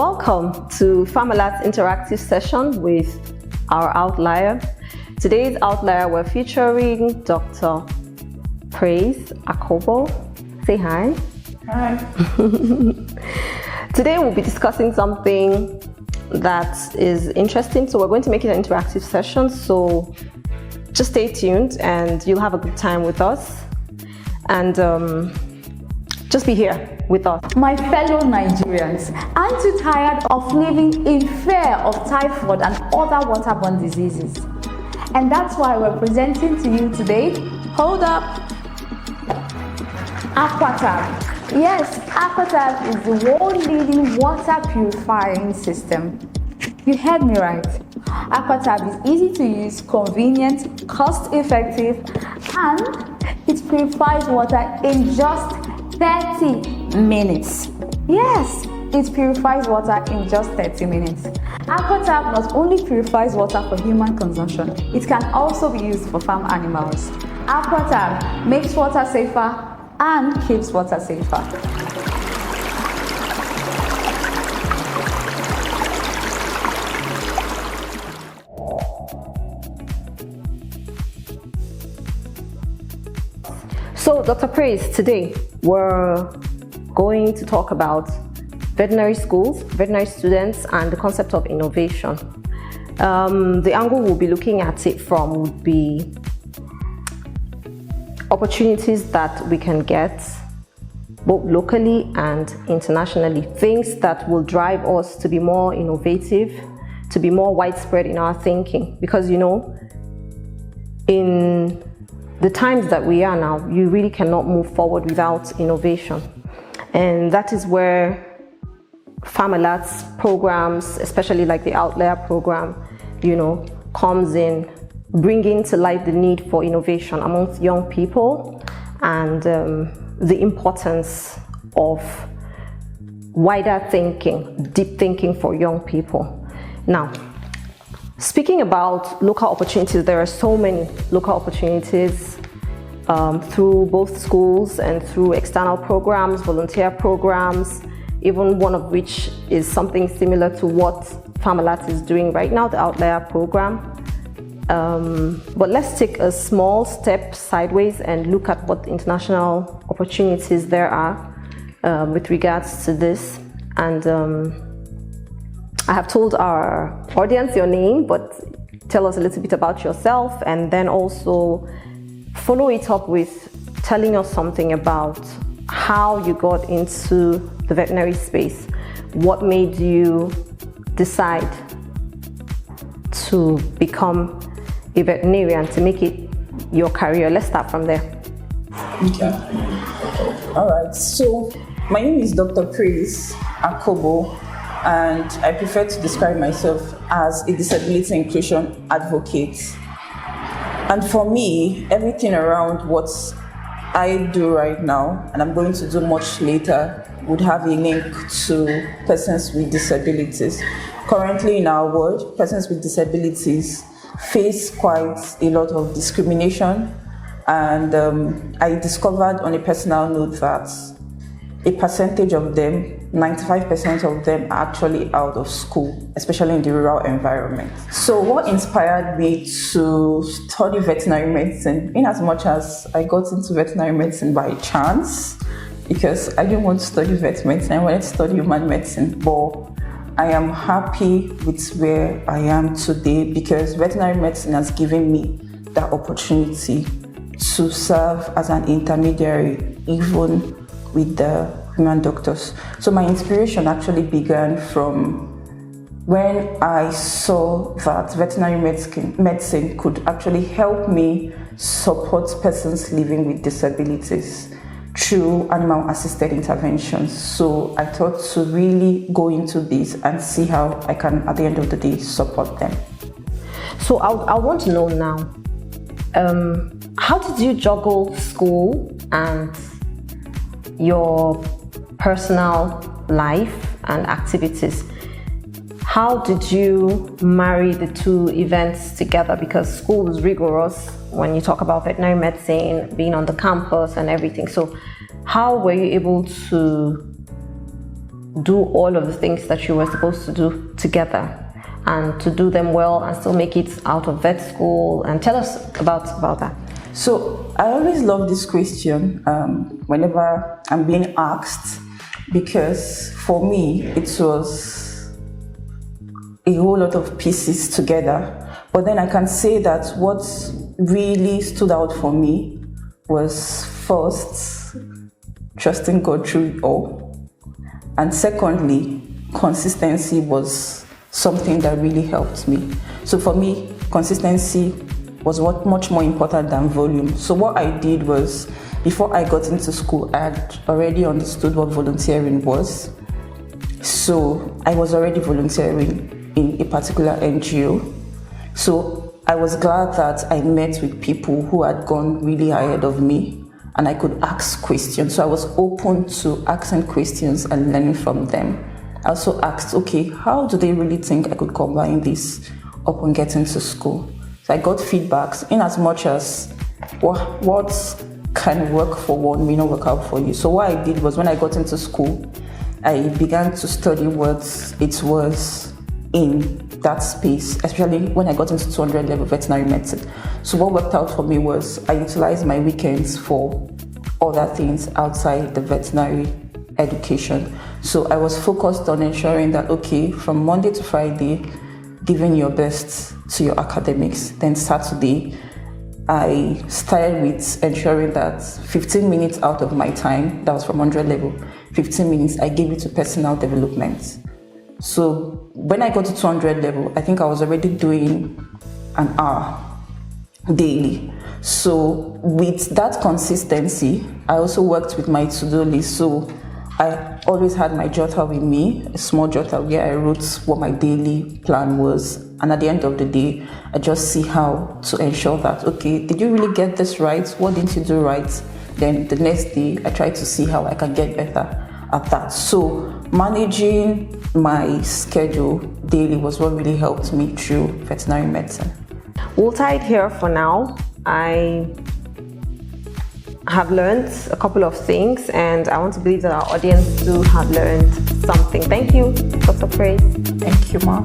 Welcome to Farmalat's interactive session with our outlier. Today's outlier, we're featuring Dr. Praise Akobo. Say hi. Hi. Today we'll be discussing something that is interesting. So we're going to make it an interactive session. So just stay tuned and you'll have a good time with us. And just be here with us. My fellow Nigerians, aren't you tired of living in fear of typhoid and other waterborne diseases? And that's why we're presenting to you today, hold up, Aquatab. Yes, Aquatab is the world-leading water purifying system. You heard me right. Aquatab is easy to use, convenient, cost-effective, and it purifies water in just 30 minutes. Yes, it purifies water in just 30 minutes. Aquatab not only purifies water for human consumption, it can also be used for farm animals. Aquatab makes water safer and keeps water safer. So, Dr. Praise, today we're going to talk about veterinary schools, veterinary students, and the concept of innovation. The angle we'll be looking at it from would be opportunities that we can get both locally and internationally, things that will drive us to be more innovative, to be more widespread in our thinking. Because, you know, in the times that we are now, you really cannot move forward without innovation. And that is where Farmalat's programs, especially like the Outlier program, you know, comes in, bringing to light the need for innovation amongst young people and the importance of wider thinking, deep thinking for young people. Now, speaking about local opportunities, there are so many local opportunities through both schools and through external programs, volunteer programs, even one of which is something similar to what Farmalat is doing right now, the Outlier program. But let's take a small step sideways and look at what international opportunities there are with regards to this. And I have told our audience your name, but tell us a little bit about yourself, and then also follow it up with telling us something about how you got into the veterinary space. What made you decide to become a veterinarian, to make it your career? Let's start from there. Okay. All right. So my name is Dr. Praise Akobo, and I prefer to describe myself as a disability inclusion advocate. And for me, everything around what I do right now, and I'm going to do much later, would have a link to persons with disabilities. Currently in our world, persons with disabilities face quite a lot of discrimination, and I discovered on a personal note that a percentage of them, 95% of them, are actually out of school, especially in the rural environment. So what inspired me to study veterinary medicine, in as much as I got into veterinary medicine by chance, because I didn't want to study vet medicine, I wanted to study human medicine, but I am happy with where I am today because veterinary medicine has given me that opportunity to serve as an intermediary, even with the human doctors. So my inspiration actually began from when I saw that veterinary medicine could actually help me support persons living with disabilities through animal-assisted interventions. So I thought to really go into this and see how I can, at the end of the day, support them. So I want to know now, how did you juggle school and your personal life and activities? How did you marry the two events together? Because school was rigorous when you talk about veterinary medicine, being on the campus and everything. So how were you able to do all of the things that you were supposed to do together, and to do them well and still make it out of vet school? And tell us about that. So I always love this question whenever I'm being asked, because for me it was a whole lot of pieces together. But then I can say that what really stood out for me was, first, trusting God through it all, and secondly, consistency was something that really helped me. So for me, consistency was much more important than volume. So what I did was, before I got into school, I had already understood what volunteering was. So I was already volunteering in a particular NGO. So I was glad that I met with people who had gone really ahead of me, and I could ask questions. So I was open to asking questions and learning from them. I also asked, okay, how do they really think I could combine this upon getting to school? So I got feedbacks in as much as what can work for one may not work out for you. So what I did was, when I got into school, I began to study what it was in that space, especially when I got into 200 level veterinary medicine. So what worked out for me was, I utilized my weekends for other things outside the veterinary education. So I was focused on ensuring that, okay, from Monday to Friday, giving your best to your academics. Then Saturday, I started with ensuring that 15 minutes out of my time, that was from 100 level, 15 minutes, I gave it to personal development. So when I got to 200 level, I think I was already doing an hour daily. So with that consistency, I also worked with my to-do list. So I always had my jotter with me, a small jotter where I wrote what my daily plan was. And at the end of the day, I just see how to ensure that, okay, did you really get this right? What didn't you do right? Then the next day, I try to see how I can get better at that. So managing my schedule daily was what really helped me through veterinary medicine. We'll tie it here for now. I have learned a couple of things, and I want to believe that our audience too have learned something. Thank you, Dr. Praise. Thank you, Ma.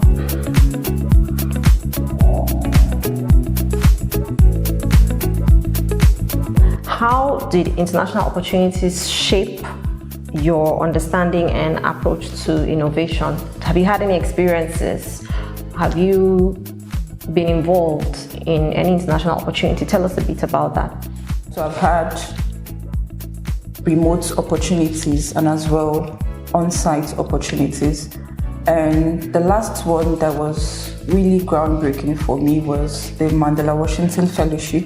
How did international opportunities shape your understanding and approach to innovation? Have you had any experiences? Have you been involved in any international opportunity? Tell us a bit about that. So I've had remote opportunities and as well on-site opportunities. And the last one that was really groundbreaking for me was the Mandela Washington Fellowship.